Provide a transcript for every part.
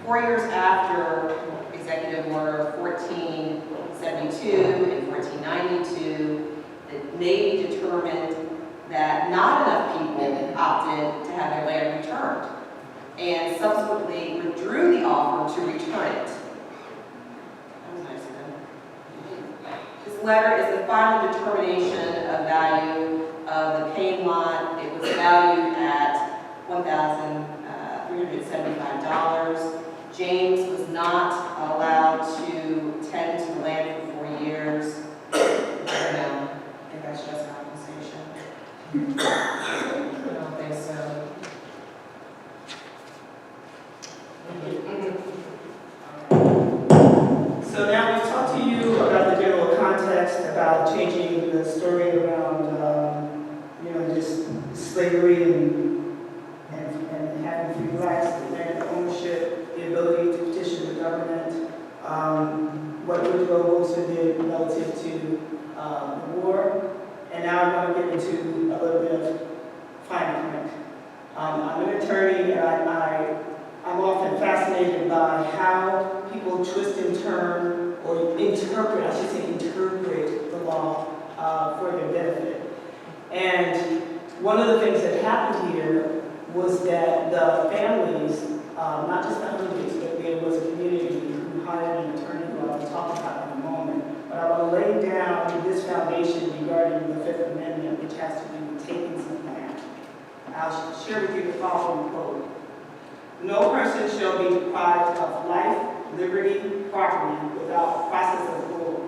4 years after Executive Order 1472 and 1492, the Navy determined that not enough people opted to have their land returned, and subsequently withdrew the offer to return it. That was nice of them. This letter is the final determination of value of the Payne lot. It was valued at $1,375. James was not allowed to tend to the land for 4 years. I don't know. I think that's just compensation. I don't think so. So now we've talked to you about the general context, about changing the story around, just slavery and having free blacks, land ownership, the ability to petition the government, what Woodrow Wilson did relative to the war, and now I want to get into a little bit of fine print. I'm an attorney, and I'm often fascinated by how people twist and turn, or interpret the law for their benefit. And one of the things that happened here was that the families, not just the Hunleys, but there was a community who hired an attorney who I'll talk about in a moment. But I want to lay down this foundation regarding the Fifth Amendment, which has to do with takings of land. I'll share with you the following quote. No person shall be deprived of life, liberty, property without process of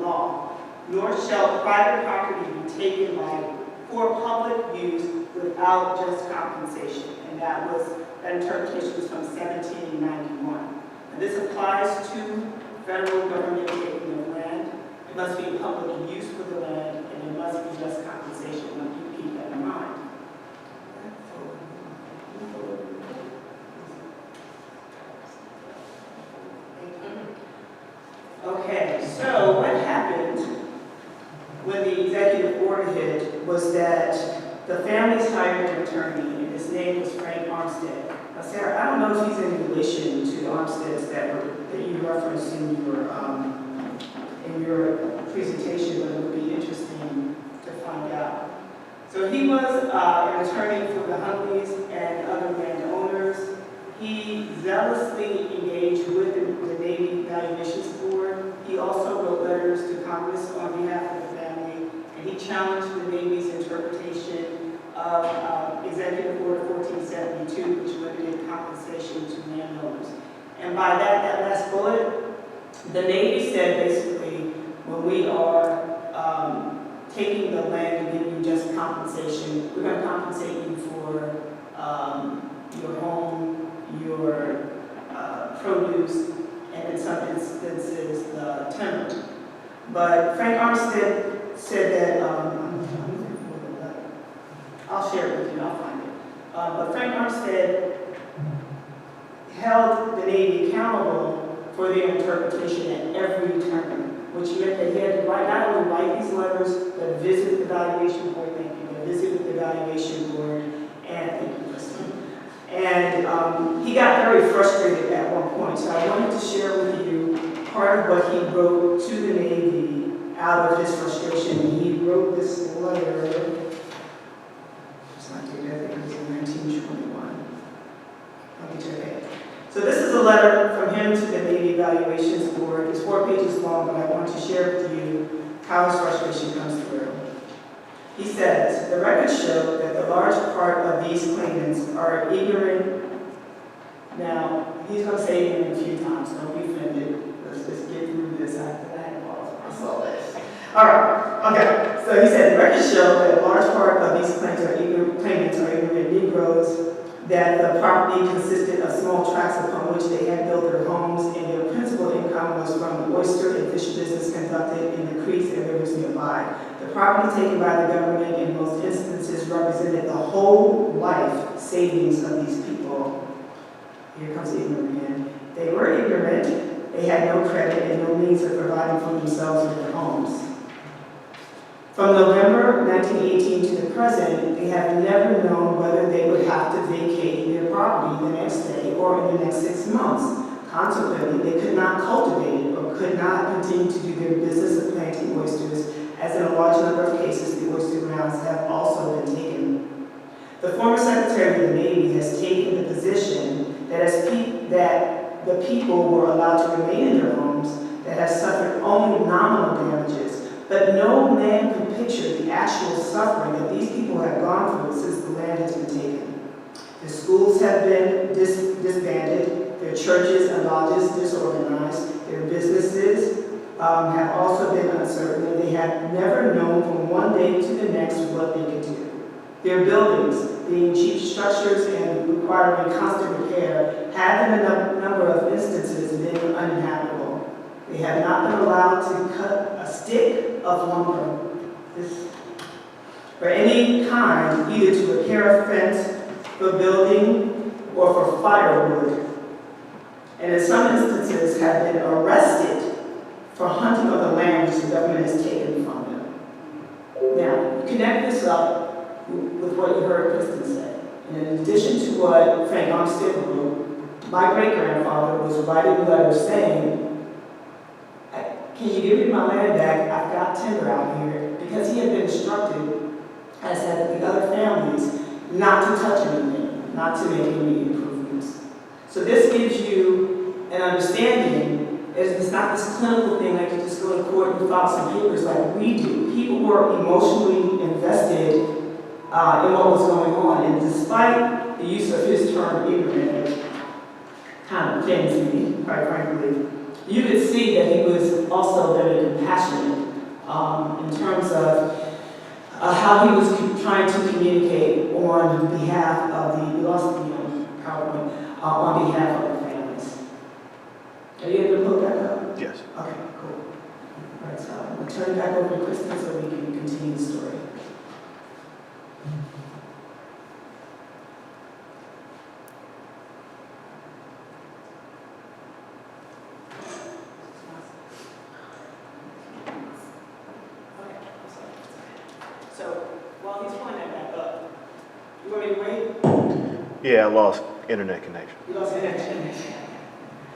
law, nor shall private property be taken for public use without just compensation. And that interpretation was from 1791. And this applies to federal government taking of land. It must be public use for the land, and it must be just compensation. Now, you keep that in mind. Okay, so what happened when the executive order hit was that the families hired an attorney, and his name was Frank Armstead. Now, Sarah, I don't know if he's in relation to the Armsteads that you referenced in your presentation, but it would be interesting to find out. So he was an attorney for the Hunleys and other landowners. He zealously engaged with the Navy Valuations Board. He also wrote letters to Congress on behalf of the family, and he challenged the Navy's interpretation of Executive Order 1472, which limited compensation to landowners. And by that last bullet, the Navy said basically, when we are taking the land and giving you just compensation, we're going to compensate you for your home, your produce, and in some instances, the timber. But Frank Armstead said that, I'll share it with you, I'll find it. But Frank Armstead held the Navy accountable for their interpretation at every turn, which meant that he had to not only write these letters, but visit the valuation board, and he got very frustrated at one point. So I wanted to share with you part of what he wrote to the Navy out of his frustration. He wrote this letter. It's not dated, I think it was in 1921. Let me check it. So this is a letter from him to the Navy Valuations Board. It's 4 pages long, but I want to share with you how his frustration comes through. He says, the records show that the large part of these claimants are ignorant. Now, he's going to say ignorant a few times, don't be offended. Let's just get through this after that. I saw this. All right, okay. So he said, the records show that a large part of these claimants are ignorant Negroes, that the property consisted of small tracts upon which they had built their homes, and their principal income was from the oyster and fish business conducted in the creeks and rivers nearby. The property taken by the government in most instances represented the whole life savings of these people. Here comes the ignorant again. They were ignorant, they had no credit and no means of providing for themselves and their homes. From November 1918 to the present, they have never known whether they would have to vacate their property the next day or in the next 6 months. Consequently, they could not cultivate or could not continue to do their business of planting oysters, as in a large number of cases, the oyster grounds have also been taken. The former Secretary of the Navy has taken the position that that the people were allowed to remain in their homes that have suffered only nominal damages, but no man can picture the actual suffering that these people have gone through since the land has been taken. The schools have been disbanded, their churches and lodges disorganized, their businesses have also been uncertain, and they have never known from one day to the next what they could do. Their buildings, being cheap structures and requiring constant repair, have in a number of instances been uninhabitable. They have not been allowed to cut a stick of lumber or any kind, either to repair a fence, for building, or for firewood. And in some instances have been arrested for hunting on the land which the government has taken from them. Now, connect this up with what you heard Kristen say. And in addition to what Frank Armstead wrote, my great-grandfather was writing letters saying, can you give me my land back? I've got timber out here. Because he had been instructed, as had the other families, not to touch anything, not to make any improvements. So this gives you an understanding. It's not this clinical thing like you just go to court and file some papers like we do. People were emotionally invested in what was going on, and despite the use of his term ignorant, which kind of offends me, quite frankly, you could see that he was also very compassionate in terms of how he was trying to communicate on behalf of the PowerPoint, on behalf of the families. Are you able to pull that up? Yes. Okay, cool. All right, so I'm going to turn it back over to Kristen so we can continue the story. So while he's pulling that back up, you want me to wait? Yeah, I lost internet connection. You lost connection.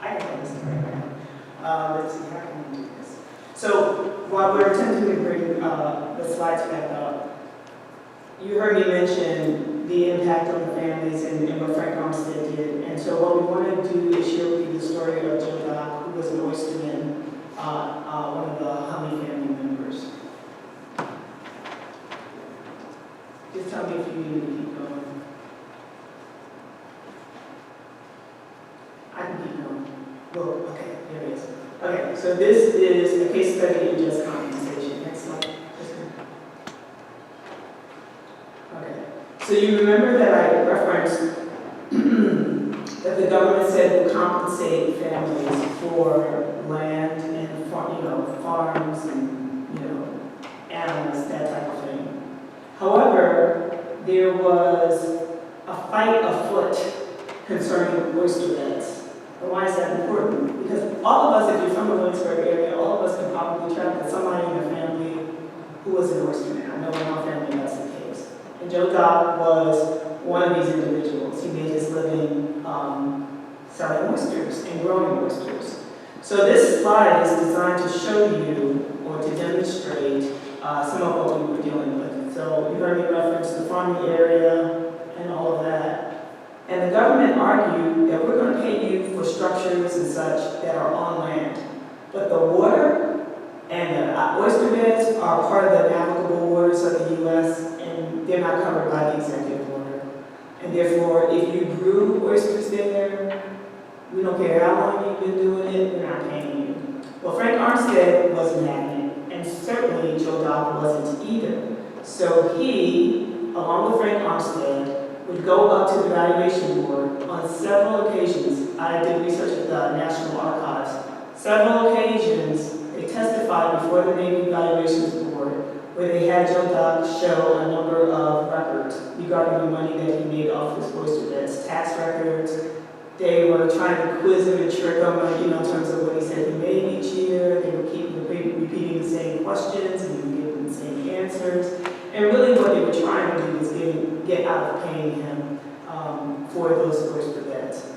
I can tell this story now. Let's see, how can we do this? So while we're attempting to bring the slides back up, you heard me mention the impact on the families and what Frank Armstead did. And so what we want to do is share with you the story of Joe Dock, who was an oysterman, one of the Hummy family members. Just tell me if you need to keep going. I can keep going. Whoa, okay, there it is. Okay, so this is a case study in just compensation. Next slide. Okay, so you remember that I referenced that the government said will compensate families for land and farms and animals, that type of thing. However, there was a fight afoot concerning oyster beds. And why is that important? Because all of us, if you're from the Williamsburg area, all of us can probably track with somebody in your family who was an oysterman. I know in our family that's the case. And Joe Dock was one of these individuals. He made his living selling oysters and growing oysters. So this slide is designed to show you or to demonstrate some of what we were dealing with. So you heard me reference the farming area and all of that. And the government argued that we're going to pay you for structures and such that are on land. But the water and the oyster beds are part of the navigable waters of the U.S. and they're not covered by the executive order. And therefore, if you grew oysters there, we don't care how long you've been doing it, we're not paying you. Well, Frank Armstead wasn't having it, and certainly Joe Dock wasn't either. So he, along with Frank Armstead, would go up to the Valuation Board on several occasions. I did research at the National Archives. Several occasions, they testified before the Navy Valuations Board where they had Joe Dock show a number of records regarding the money that he made off his oyster beds, tax records. They were trying to quiz him and trick him, in terms of what he said he made each year. They would keep repeating the same questions and he would give them the same answers. And really what they were trying to do was get out of paying him for those oyster beds.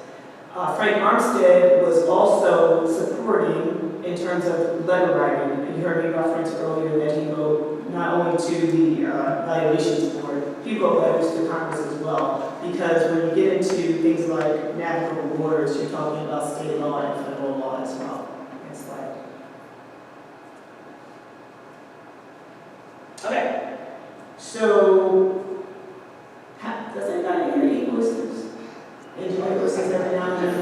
Frank Armstead was also supporting in terms of letter writing. And you heard me reference earlier that he wrote not only to the Valuations Board, he wrote letters to Congress as well. Because when you get into things like navigable waters, you're talking about state law and federal law as well. Next slide. Okay. So, does anybody here eat oysters? Enjoy oysters every now and then?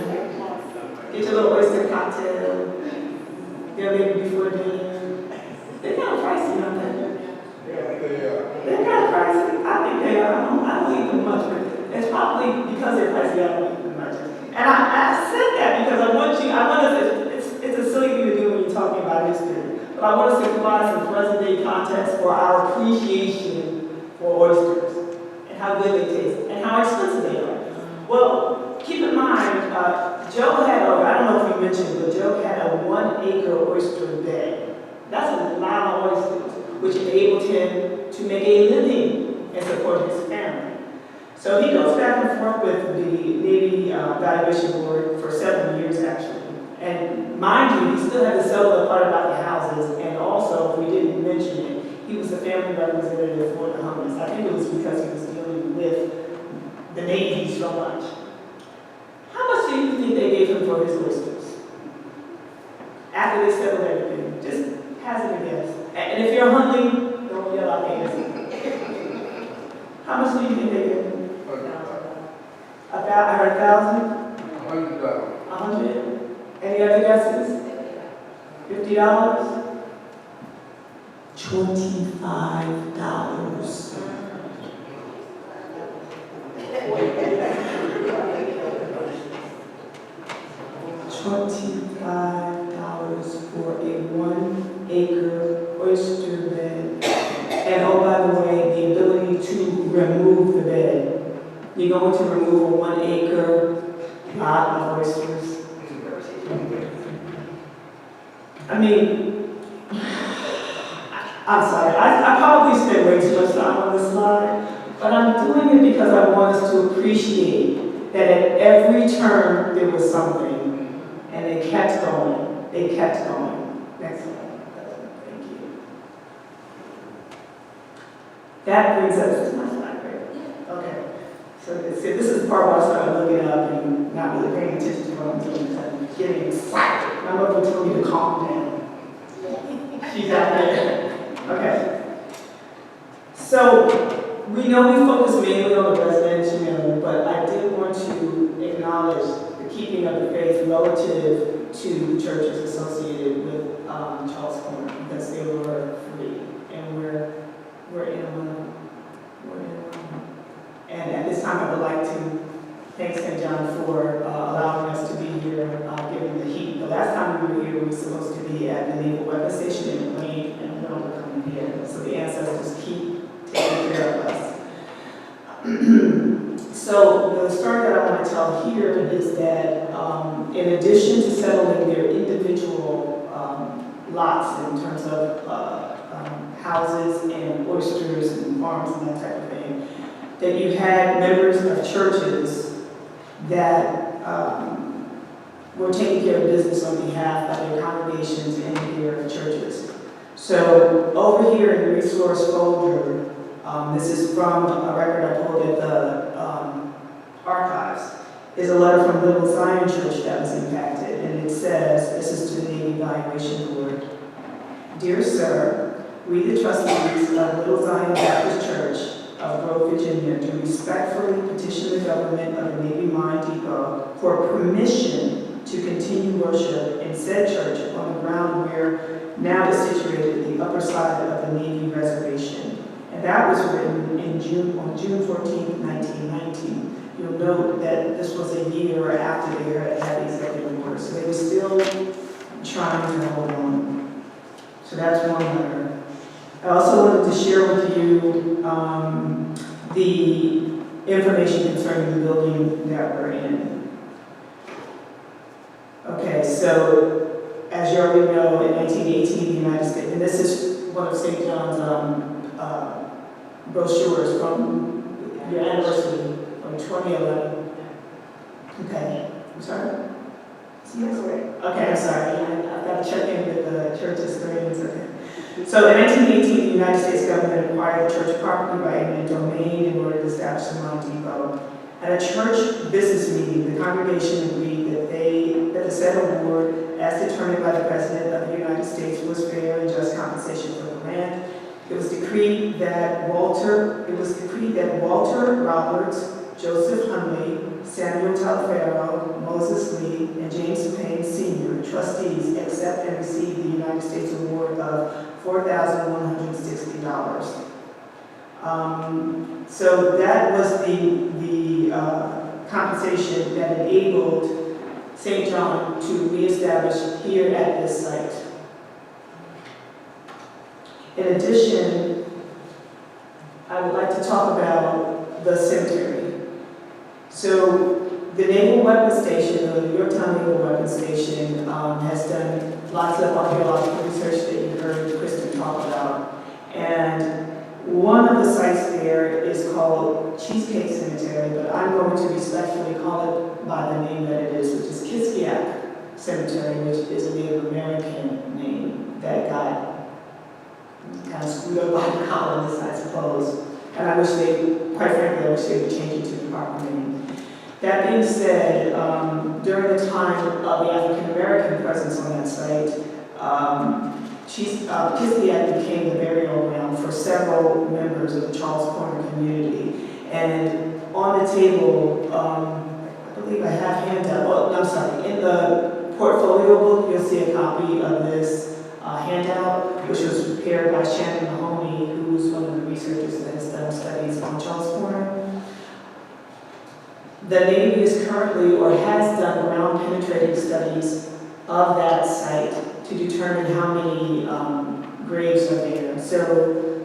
Get your little oyster cocktail. Get maybe before dinner. They're kind of pricey, aren't they? Yeah, they are. They're kind of pricey. I think they are. I don't eat them much, but it's probably because they're pricey. I don't eat them much. And I said that because I want us. It's a silly thing to do when you're talking about history. But I want us to provide some present-day context for our appreciation for oysters and how good they taste and how expensive they are. Well, keep in mind, Joe had, I don't know if you mentioned, but Joe had a 1-acre oyster bed. That's a lot of oysters, which enabled him to make a living and support his family. So he goes back and forth with the Navy Valuation Board for several years, actually. And mind you, he still had to sell the part about the houses, and also, if we didn't mention it, he was the family representative for the homeless. I think it was because he was dealing with the Navy so much. How much do you think they gave him for his oysters? After they settled everything, just hazard a guess. And if you're hungry, don't yell out names. How much do you think they gave him? About 1,000? $100. 100? Any other guesses? $50? $25. $25 for a 1-acre oyster bed. And oh, by the way, the ability to remove the bed. You're going to remove a 1-acre lot of oysters. I mean, I'm sorry, I probably spent way too much time on this slide, but I'm doing it because I want us to appreciate that at every turn there was something, and they kept going. They kept going. Next slide. Thank you. That brings us to my slide, right? Okay. So this is the part where I started looking up and not really paying attention to what I'm doing because I'm getting excited. My mother told me to calm down. She's out there. Okay. So we know we focus mainly on the residential manner, but I did want to acknowledge the keeping of the faith relative to churches associated with Charles Corner because they were free, and we're in one. And at this time, I would like to thank St. John for allowing us to be here, given the heat. The last time we were here, we were supposed to be at the Naval Weapons Station in Plain, and we're not coming here. So the ancestors keep taking care of us. So the story that I want to tell here is that in addition to settling their individual lots in terms of houses and oysters and farms and that type of thing, that you had members of churches that were taking care of business on behalf of their congregations and their churches. So over here in the resource folder, this is from a record I pulled at the archives, is a letter from Little Zion Church that was impacted, and it says, this is to the Navy Valuation Board. Dear Sir, we the trustees of Little Zion Baptist Church of Grove, Virginia, do respectfully petition the government of the Navy Mine Depot for permission to continue worship in said church on the ground where now is situated the upper side of the Navy reservation. And that was written on June 14, 1919. You'll note that this was a year after they had the executive order, so they were still trying to hold on. So that's one letter. I also wanted to share with you the information concerning the building that we're in. Okay, so as you already know, in 1918, the United States, and this is one of St. John's brochures from your anniversary from 2011. Okay. I'm sorry? Yes. Okay, I'm sorry. I've got to check in with the church historians. Okay. So in 1918, the United States government acquired the church property by eminent domain in order to establish a Mount Depot. At a church business meeting, the congregation agreed that the said award, as determined by the President of the United States, was fair and just compensation for the land. It was decreed that Walter Roberts, Joseph Hunley, Samuel Telfairo, Moses Lee, and James Payne Sr., trustees, accept and receive the United States award of $4,160. So that was the compensation that enabled St. John to reestablish here at this site. In addition, I would like to talk about the cemetery. So the Naval Weapons Station, the Yorktown Naval Weapons Station, has done lots of archaeological research that you heard Kristen talk about. And one of the sites there is called Cheesecake Cemetery, but I'm going to respectfully call it by the name that it is, which is Kiskiak Cemetery, which is a Native American name that got kind of screwed up by the colonists, I suppose. And I wish quite frankly, I wish they would change it to the proper name. That being said, during the time of the African American presence on that site, Kiskiak became the burial ground for several members of the Charles Corner community. And on the table, I believe I have handout, well, I'm sorry, in the portfolio book, you'll see a copy of this handout, which was prepared by Shannon Mahoney, who's one of the researchers that has done studies on Charles Corner. The Navy is currently, or has done ground penetrating studies of that site to determine how many graves are there. So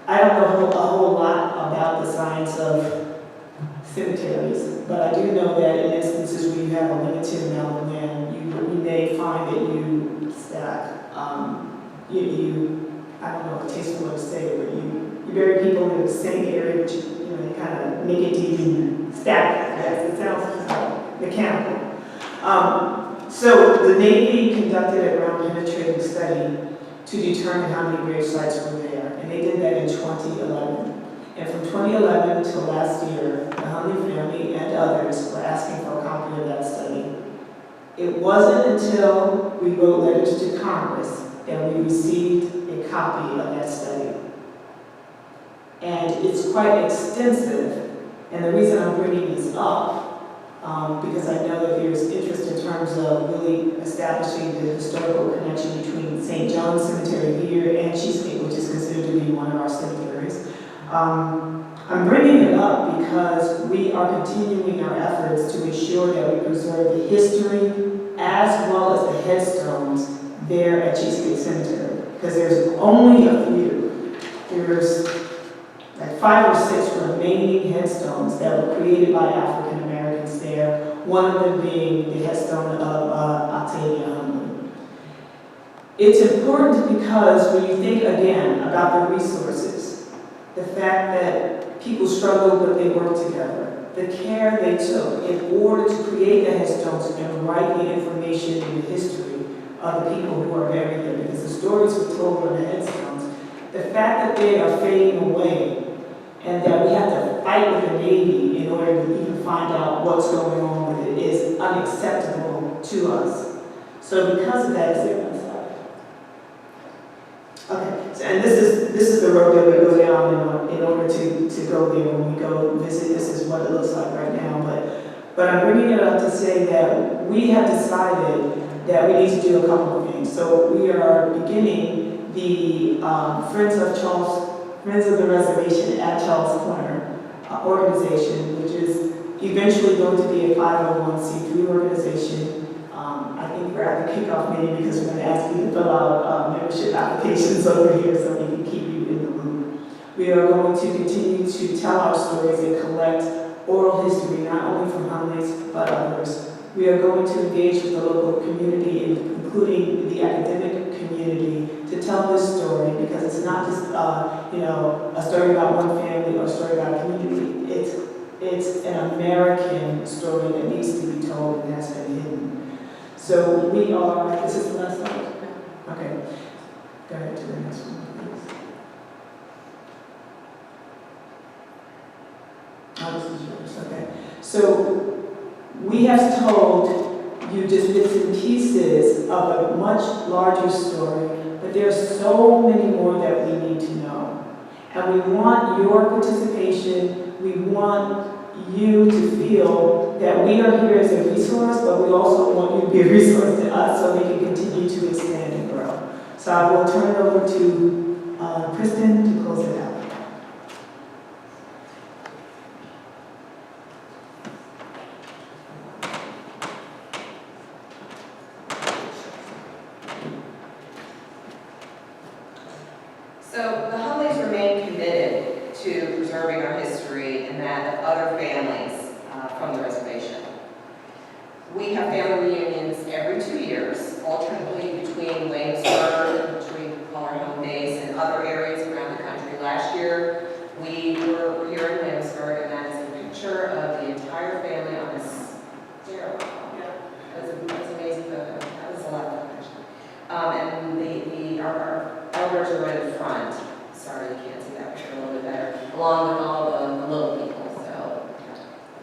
I don't know a whole lot about the science of cemeteries, but I do know that in instances where you have a limited amount of land, you may find that you stack, I don't know what tasteful to say, but you bury people in the same area, but you kind of make it deep and stack. It sounds mechanical. So the Navy conducted a ground penetrating study to determine how many grave sites were there, and they did that in 2011. And from 2011 to last year, the Hunley family and others were asking for a copy of that study. It wasn't until we wrote letters to Congress that we received a copy of that study. And it's quite extensive, and the reason I'm bringing this up because I know that there's interest in terms of really establishing the historical connection between St. John's Cemetery here and Cheesecake, which is considered to be one of our cemeteries. I'm bringing it up because we are continuing our efforts to ensure that we preserve the history as well as the headstones there at Cheesecake Cemetery, because there's only a few. There's like 5 or 6 remaining headstones that were created by African Americans there, one of them being the headstone of Octavia Hunley. It's important because when you think again about the resources, the fact that people struggled but they worked together, the care they took in order to create the headstones and write the information and the history of the people who are buried there, because the stories were told on the headstones, the fact that they are fading away and that we have to fight with the Navy in order to even find out what's going on with it is unacceptable to us. So because of that, is there one slide? Okay, so, and this is the road that we go down in order to go there when we go visit. This is what it looks like right now. But I'm bringing it up to say that we have decided that we need to do a couple of things. So we are beginning the Friends of the Reservation at Charles Corner organization, which is eventually going to be a 501c3 organization. I think we're at the kickoff meeting because we're going to ask you to fill out membership applications over here so we can keep you in the loop. We are going to continue to tell our stories and collect oral history, not only from Hunley's, but others. We are going to engage with the local community, including the academic community, to tell this story, because it's not just a story about one family or a story about a community. it's an American story that needs to be told and has been hidden. So we are, this is the last slide? Okay. Go ahead to the next one, please. Oh, this is yours, okay. So we have told you just bits and pieces of a much larger story, but there are so many more that we need to know. And we want your participation. We want you to feel that we are here as a resource, but we also want you to be a resource to us so we can continue to expand and grow. So I will turn it over to Kristen to close it out. So the Humleys remain committed to preserving our history and that of other families from the reservation. We have family reunions every 2 years, alternately between Williamsburg, which we call our home base, and other areas around the country. Last year, we were here in Williamsburg, and that is a picture of the entire family on this stairwell. That was an amazing photo. That was a lot of fun, actually. And our elders are right in front. Sorry, you can't see that picture a little bit better. Along with all the little people, so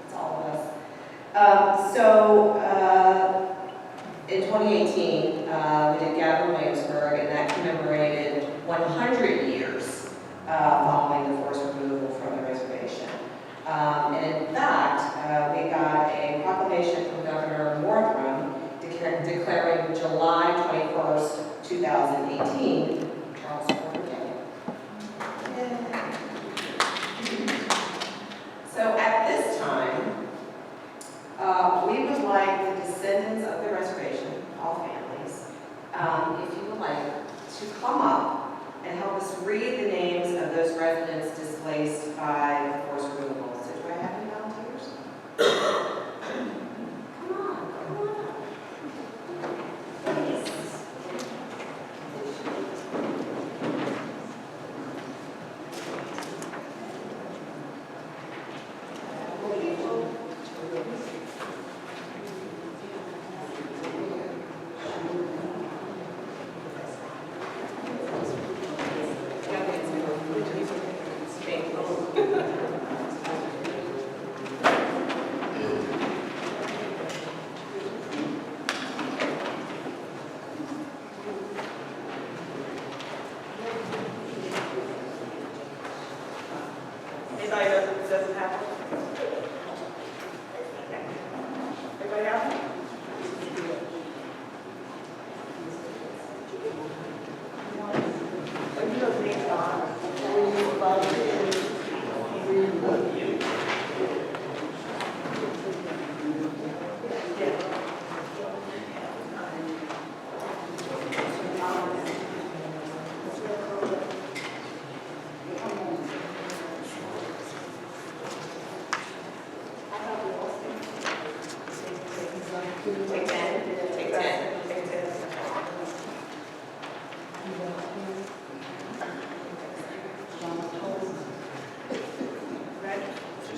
it's all of us. In 2018, we did Gather in Williamsburg, and that commemorated 100 years following the forced removal from the reservation. And in fact, we got a proclamation from Governor Northam declaring July 21st, 2018, Charles Porter Day. So at this time, we would like the descendants of the reservation, all families, if you would like, to come up and help us read the names of those residents displaced by the forced removal. So do I have any volunteers? Come on up. Please. Anybody doesn't have one? Anybody else? Take 10. Take 10.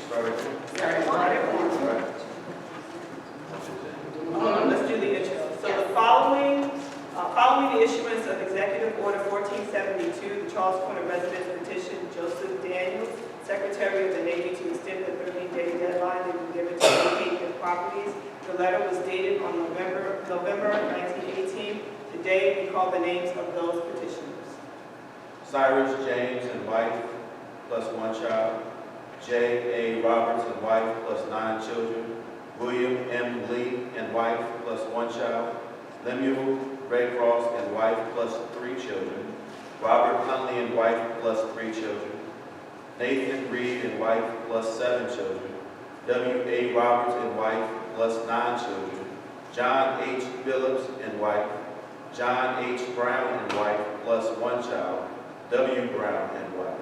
Start at 1. Let's do the intro. So the following the issuance of Executive Order 1472, the Charles Corner Residence petitioned Joseph Daniels, Secretary of the Navy, to extend the 30-day deadline that was given to vacate the properties. The letter was dated on November 1918. Today, we call the names of those petitioners. Cyrus James and wife plus 1 child. J. A. Roberts and wife plus 9 children. William M. Lee and wife plus 1 child. Lemuel Raycross and wife plus 3 children. Robert Huntley and wife plus 3 children. Nathan Reed and wife plus 7 children. W. A. Roberts and wife plus 9 children. John H. Phillips and wife. John H. Brown and wife plus 1 child. W. Brown and wife.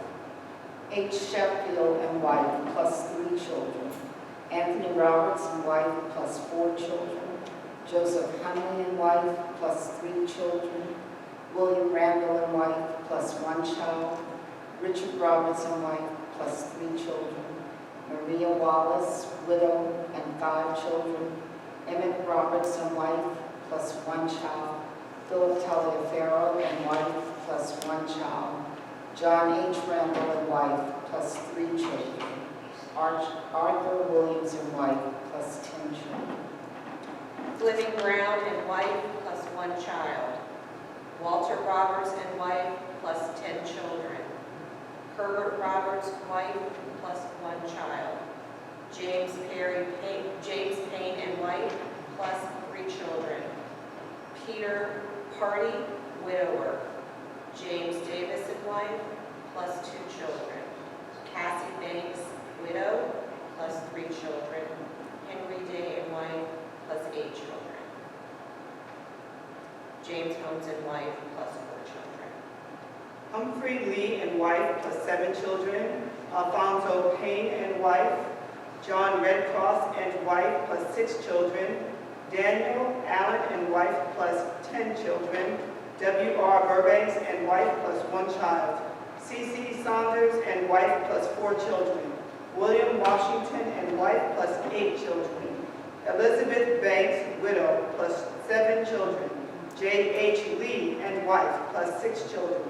H. Sheffield and wife plus 3 children. Anthony Roberts and wife plus 4 children. Joseph Huntley and wife plus 3 children. William Randall and wife plus 1 child. Richard Roberts and wife plus 3 children. Maria Wallace, widow, and 5 children. Emmett Roberts and wife, plus 1 child. Philip Taliaferro and wife, plus 1 child. John H. Randall and wife, plus 3 children. Arthur Williams and wife, plus 10 children. Fleming Brown and wife, plus 1 child. Walter Roberts and wife, plus 10 children. Herbert Roberts, wife, plus 1 child. James Payne and wife, plus 3 children. Peter Party, widower. James Davis and wife, plus 2 children. Cassie Banks, widow, plus 3 children. Henry Day and wife, plus 8 children. James Holmes and wife, plus 4 children. Humphrey Lee and wife, plus 7 children. Alfonso Payne and wife. John Redcross and wife, plus 6 children. Daniel Allen and wife, plus 10 children. W.R. Burbanks and wife, plus 1 child. C.C. Saunders and wife, plus 4 children. William Washington and wife, plus 8 children. Elizabeth Banks, widow, plus 7 children. J.H. Lee and wife, plus 6 children.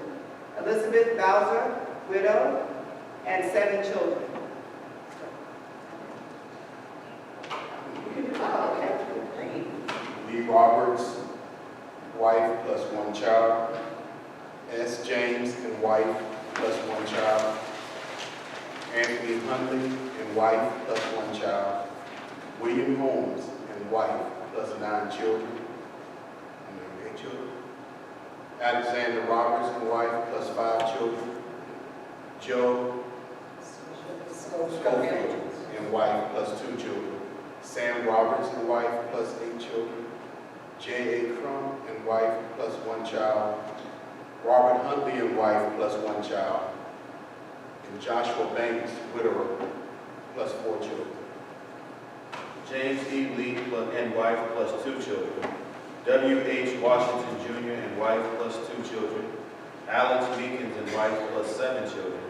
Elizabeth Bowser, widow, and 7 children. Oh, okay, great. Lee Roberts, wife plus 1 child. S. James and wife plus 1 child. Anthony Huntley and wife plus 1 child. William Holmes and wife plus 9 children. 8 children. Alexander Roberts and wife plus 5 children. Joe Schofield and wife plus 2 children. Sam Roberts and wife plus 8 children. J.A. Crum and wife plus 1 child. Robert Huntley and wife plus 1 child. And Joshua Banks, widower, plus 4 children. James E. Lee and wife plus 2 children. W.H. Washington Jr. and wife plus 2 children. Alex Meekins and wife plus 7 children.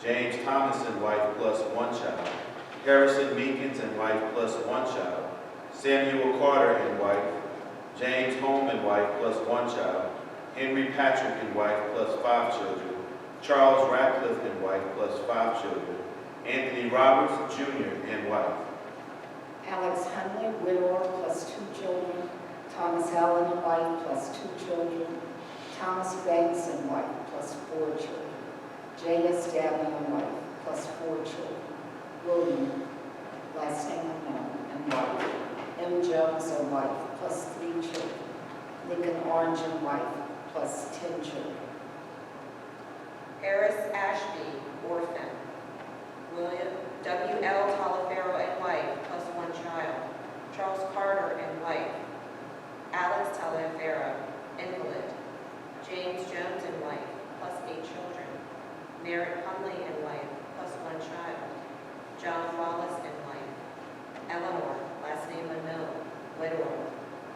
James Thomas and wife plus 1 child. Harrison Meekins and wife plus 1 child. Samuel Carter and wife. James Home and wife plus 1 child. Henry Patrick and wife plus 5 children. Charles Ratcliffe and wife plus 5 children. Anthony Roberts Jr. and wife. Alex Hunley, widower, plus 2 children. Thomas Allen and wife, plus 2 children. Thomas Banks and wife, plus 4 children. J.S. Dabney and wife, plus 4 children. William, last name unknown, and wife. M. Jones and wife, plus 3 children. Lincoln Orange and wife, plus 10 children. Harris Ashby, orphan. William W.L. Taliaferro and wife, plus 1 child. Charles Carter and wife. Alex Taliaferro, invalid. James Jones and wife, plus 8 children. Merritt Hunley and wife, plus 1 child. John Wallace and wife. Eleanor, last name unknown, widower,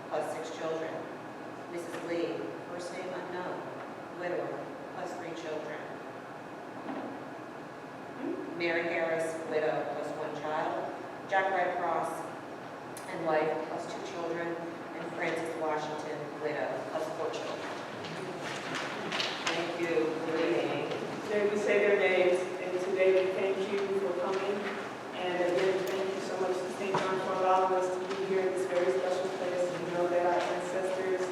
plus 6 children. Mrs. Lee, first name unknown, widower, plus 3 children. Mary Harris, widow, plus 1 child. Jack Redcross and wife, plus 2 children. And Frances Washington, widow, plus 4 children. Thank you for reading. Today we say their names, and today we thank you for coming. And again, thank you so much to St. John for allowing us to be here in this very special place. We know that our ancestors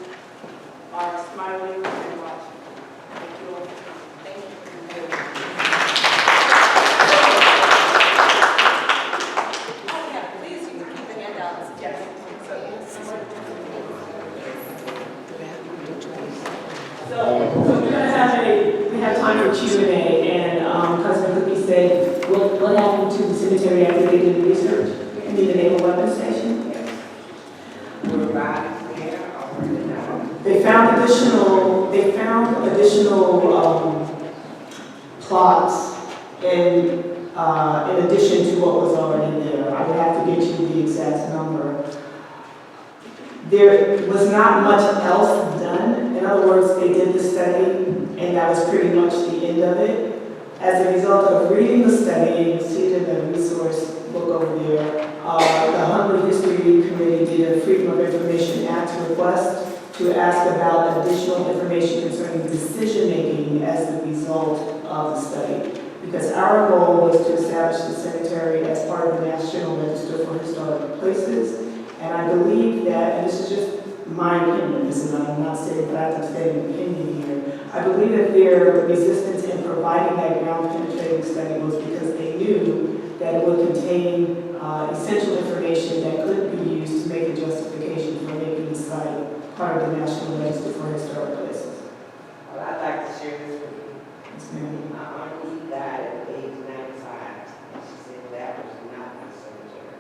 are smiling and watching. Thank you all for coming. Thank you. Oh, yeah, please, you can keep the handouts. Yes. So we're gonna have time for Q&A, and Cousin Cookie said, what happened to the cemetery after they did the research? And did the naval weapons station? They found additional plots in addition to what was already there. I would have to get you the exact number. There was not much else done. In other words, they did the study, and that was pretty much the end of it. As a result of reading the study, you see it in the resource book over there, the Huntley History Committee did a Freedom of Information Act request to ask about additional information concerning decision-making as the result of the study. Because our goal was to establish the cemetery as part of the National Register for Historic Places. And I believe that, and this is just my opinion, this is I'm not saying fact, I'm stating opinion here. I believe that their resistance in providing that ground penetrating study was because they knew that it would contain essential information that could be used to make a justification for making the site part of the National Register for Historic Places. Well, I'd like to share this with you. Yes, ma'am. My auntie died at age 95, and she said that was not the cemetery.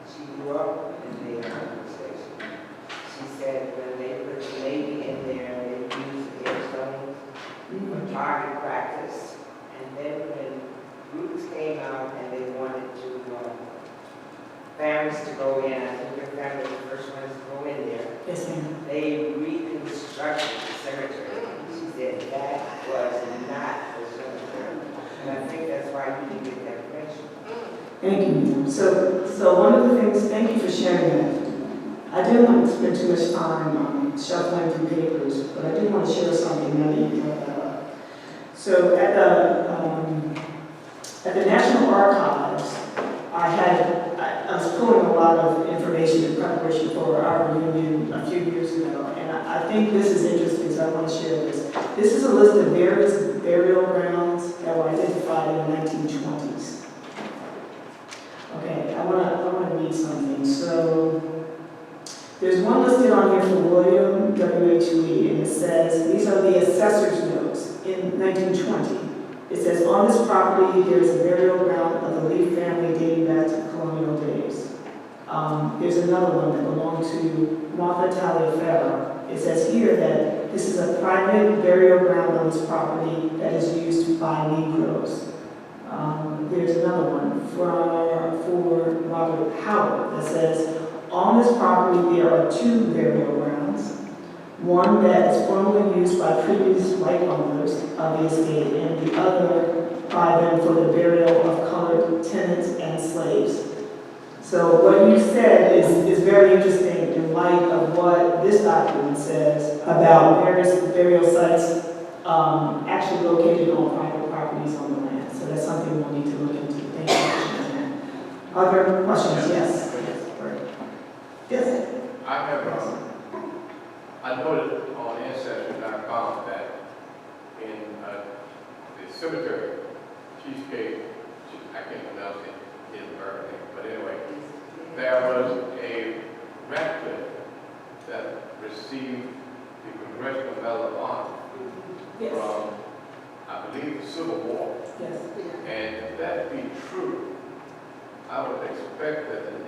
She grew up in the Huntley station. She said when they put the Navy in there, they used the headstones for target practice. And then when groups came out and they wanted to, families to go in, I think your family was the first ones to go in there, Yes, ma'am. they reconstructed the cemetery. She said that was not the cemetery. And I think that's why you didn't get that information. Thank you. So one of the things, thank you for sharing that. I didn't want to spend too much time shuffling through papers, but I did want to share something now that you brought that up. So at the National Archives, I was pulling a lot of information in preparation for our reunion a few years ago, and I think this is interesting, so I want to share this. This is a list of various burial grounds that were identified in the 1920s. Okay, I want to read something. So there's one listed on here for William W.H. Lee, and it says, these are the assessor's notes in 1920. It says, on this property, there is a burial ground of the Lee family dating back to colonial days. There's another one that belonged to Martha Taliaferro. It says here that this is a private burial ground on this property that is used by Negroes. There's another one for Robert Howard that says, on this property there are two burial grounds. One that is formerly used by previous white owners of the estate, and the other by them for the burial of colored tenants and slaves. So what you said is very interesting in light of what this document says about various burial sites actually located on private properties on the land. So that's something we'll need to look into. Thank you for sharing that. Other questions? Yes. Yes. I have, I noted on Ancestry.com that in the cemetery, Cheesecake, I can't pronounce it in American, but anyway, there was a Radcliffe that received the Congressional Medal of Honor from, I believe, the Civil War. Yes. And if that be true, I would expect that the